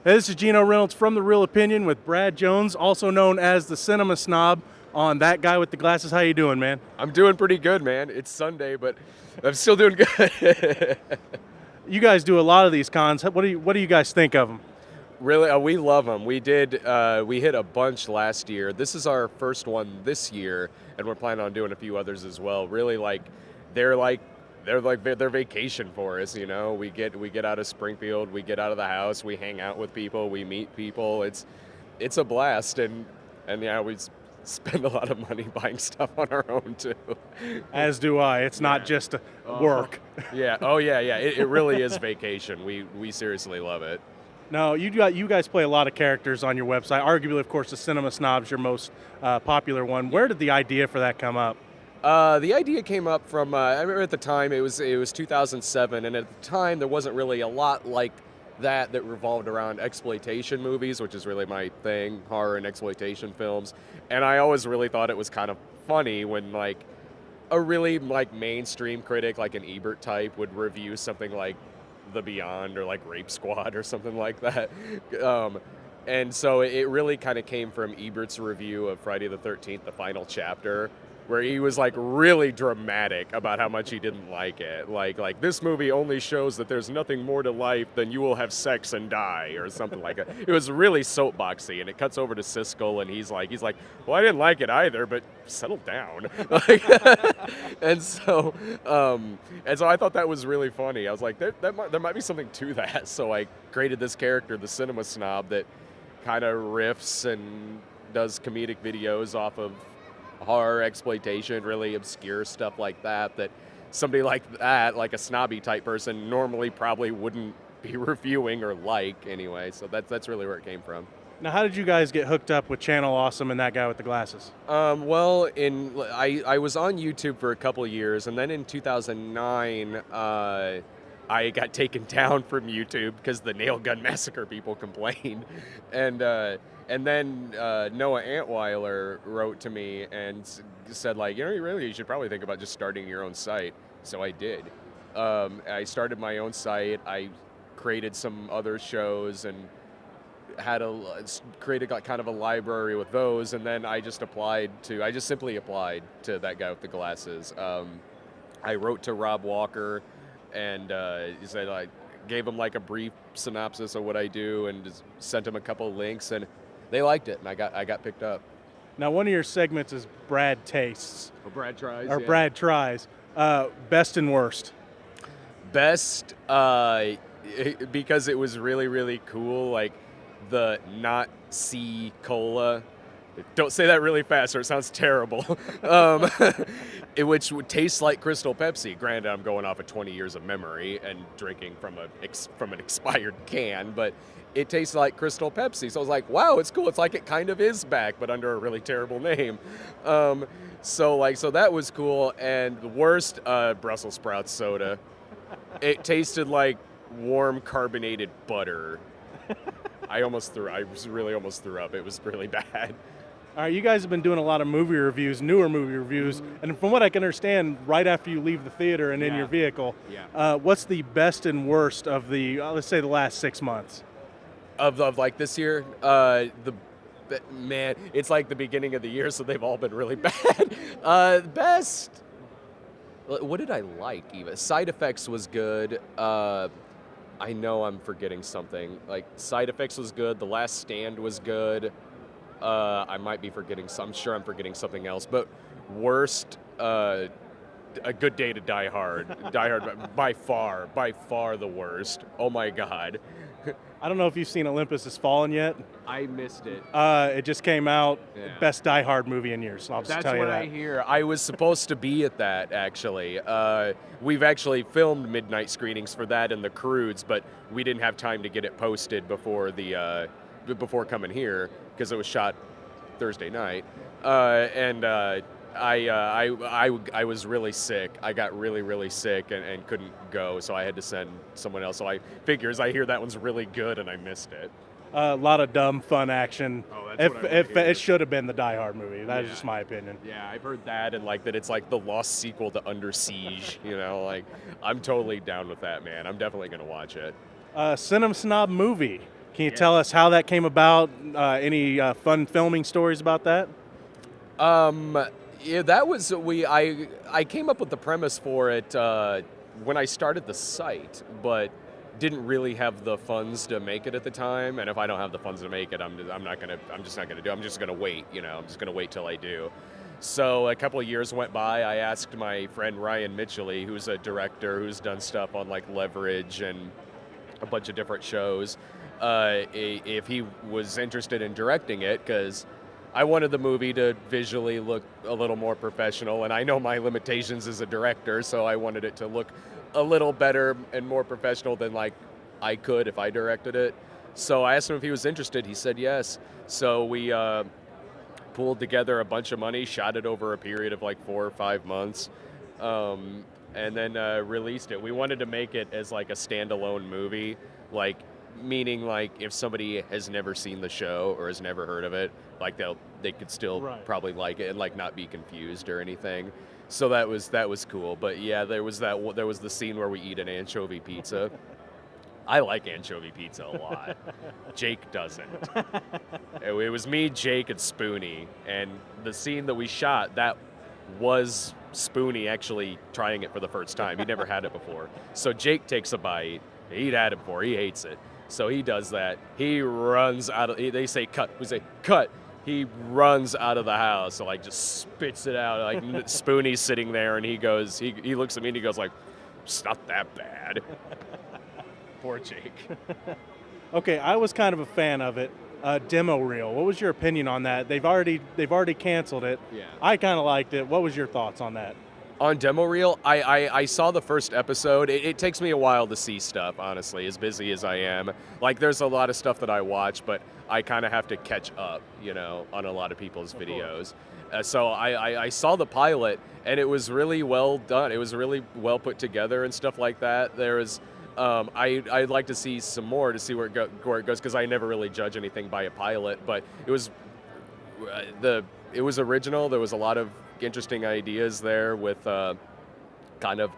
Hey, this is Geno Reynolds from The Real Opinion with Brad Jones, also known as the Cinema Snob, on That Guy with the Glasses. How you doing, man? I'm doing pretty good, man. It's Sunday, but I'm still doing good. You guys do a lot of these cons. What do you guys think of them? Really, we love them. We hit a bunch last year. This is our first one this year, and we're planning on doing a few others as well. Really, they're vacation for us. You know, we get out of Springfield, we get out of the house, we hang out with people, we meet people. It's a blast, and yeah, we spend a lot of money buying stuff on our own too. As do I. It's not just work. Yeah. Oh yeah. It really is vacation. We seriously love it. No, you guys play a lot of characters on your website. Arguably, of course, the Cinema Snob's your most popular one. Where did the idea for that come up? The idea came up from, I remember at the time, it was 2007, and at the time there wasn't really a lot like that revolved around exploitation movies, which is really my thing, horror and exploitation films. And I always really thought it was kind of funny when like a really like mainstream critic, like an Ebert type, would review something like The Beyond or like Rape Squad or something like that. And so it really kind of came from Ebert's review of Friday the 13th, the final chapter, where he was like really dramatic about how much he didn't like it. Like this movie only shows that there's nothing more to life than you will have sex and die or something like that. It was really soapboxy, and it cuts over to Siskel, and he's like, well, I didn't like it either, but settle down. and so I thought that was really funny. I was like, there might be something to that. So I created this character, the Cinema Snob, that kind of riffs and does comedic videos off of horror, exploitation, really obscure stuff like that somebody like that, like a snobby type person, normally probably wouldn't be reviewing or like anyway. So that's really where it came from. Now, how did you guys get hooked up with Channel Awesome and That Guy with the Glasses? Well, I was on YouTube for a couple of years, and then in 2009, I got taken down from YouTube because the Nail Gun Massacre people complained, and then Noah Antweiler wrote to me and said, like, you should probably think about just starting your own site. So I did. I started my own site. I created some other shows and created kind of a library with those. And then I just simply applied to That Guy with the Glasses. I wrote to Rob Walker and he said, I gave him like a brief synopsis of what I do and just sent him a couple of links, and they liked it, and I got picked up. Now, one of your segments is Brad Tastes. Or Brad Tries. Or yeah. Brad Tries. Best and worst. Best, because it was really, really cool, like the not C cola. Don't say that really fast or it sounds terrible. Which would taste like Crystal Pepsi. Granted, I'm going off of 20 years of memory and drinking from an expired can, but it tastes like Crystal Pepsi. So I was like, wow, it's cool. It's like it kind of is back, but under a really terrible name. So that was cool. And the worst, Brussels sprouts soda. It tasted like warm carbonated butter. I really almost threw up. It was really bad. All right, you guys have been doing a lot of movie reviews, newer movie reviews, and from what I can understand, right after you leave the theater and in your vehicle, what's the best and worst of the, let's say, the last 6 months? Of like this year? Man, it's like the beginning of the year, so they've all been really bad. Best, what did I like even? Side Effects was good. I know I'm forgetting something. Like, Side Effects was good. The Last Stand was good. I might be forgetting I'm sure I'm forgetting something else, but worst, A Good Day to Die Hard. Die Hard, by far the worst. Oh my God. I don't know if you've seen Olympus Has Fallen yet. I missed it. It just came out. Yeah. Best Die Hard movie in years. I'll just tell you that. That's what I hear. I was supposed to be at that, actually. We've actually filmed midnight screenings for that in the Croods, but we didn't have time to get it posted before coming here, because it was shot Thursday night, I was really sick. I got really, really sick and couldn't go, so I had to send someone else. So I hear that one's really good, and I missed it. A lot of dumb, fun action. Oh, that's what I if it should have been the Die Hard movie. That's just my opinion. Yeah, I've heard that, and like that it's like the lost sequel to Under Siege. I'm totally down with that, man. I'm definitely gonna watch it. Cinema Snob movie. Can you tell us how that came about? Any fun filming stories about that? Yeah, that was I came up with the premise for it when I started the site, but didn't really have the funds to make it at the time. And if I don't have the funds to make it, I'm just not gonna do. I'm just gonna wait. I'm just gonna wait till I do. So a couple of years went by. I asked my friend Ryan Mitchell, who's a director who's done stuff on like Leverage and a bunch of different shows, if he was interested in directing it, because I wanted the movie to visually look a little more professional, and I know my limitations as a director, so I wanted it to look a little better and more professional than like I could if I directed it. So I asked him if he was interested. He said yes. So we pulled together a bunch of money, shot it over a period of like 4 or 5 months, and then released it. We wanted to make it as like a standalone movie, like meaning like if somebody has never seen the show or has never heard of it, like they could still probably like it and like not be confused or anything. So that was cool. But yeah, there was the scene where we eat an anchovy pizza. I like anchovy pizza a lot. Jake doesn't. It was me, Jake, and Spoonie, and the scene that we shot, that was Spoonie actually trying it for the first time. He never had it before. So Jake takes a bite. He'd had it before. He hates it. So he does that. He runs out of. They say cut. We say cut. He runs out of the house, so like just spits it out. Like Spoonie's sitting there, and he goes. He looks at me and he goes like, "It's not that bad." Poor Jake. Okay, I was kind of a fan of it. Demo reel. What was your opinion on that? They've already canceled it. Yeah. I kind of liked it. What was your thoughts on that? On demo reel, I saw the first episode. It takes me a while to see stuff, honestly, as busy as I am. Like, there's a lot of stuff that I watch, but I kind of have to catch up, on a lot of people's videos. So I saw the pilot, and it was really well done. It was really well put together and stuff like that. There was, I'd like to see some more to see where it goes, because I never really judge anything by a pilot. But it was original. There was a lot of interesting ideas there with kind of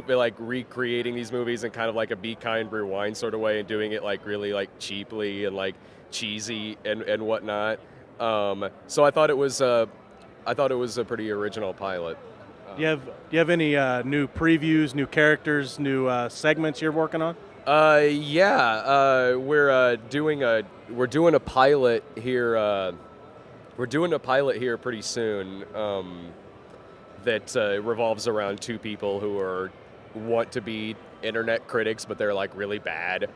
like recreating these movies in kind of like a Be Kind Rewind sort of way, and doing it like really like cheaply and like cheesy and whatnot. So I thought it was a pretty original pilot. Do you have any new previews, new characters, new segments you're working on? Yeah, we're doing a pilot here. We're doing a pilot here pretty soon that revolves around two people who want to be internet critics, but they're like really bad.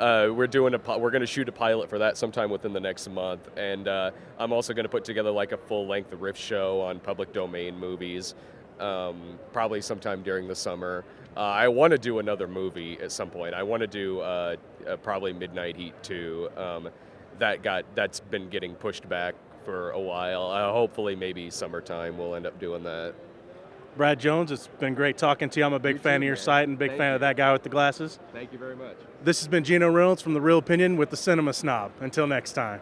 We're going to shoot a pilot for that sometime within the next month, and I'm also going to put together like a full-length riff show on public domain movies, probably sometime during the summer. I want to do another movie at some point. I want to do probably Midnight Heat 2. That's been getting pushed back for a while. Hopefully, maybe summertime we'll end up doing that. Brad Jones, it's been great talking to you. I'm a big fan of your site and big fan of that guy with the glasses. Thank you very much. This has been Geno Reynolds from The Real Opinion with the Cinema Snob. Until next time.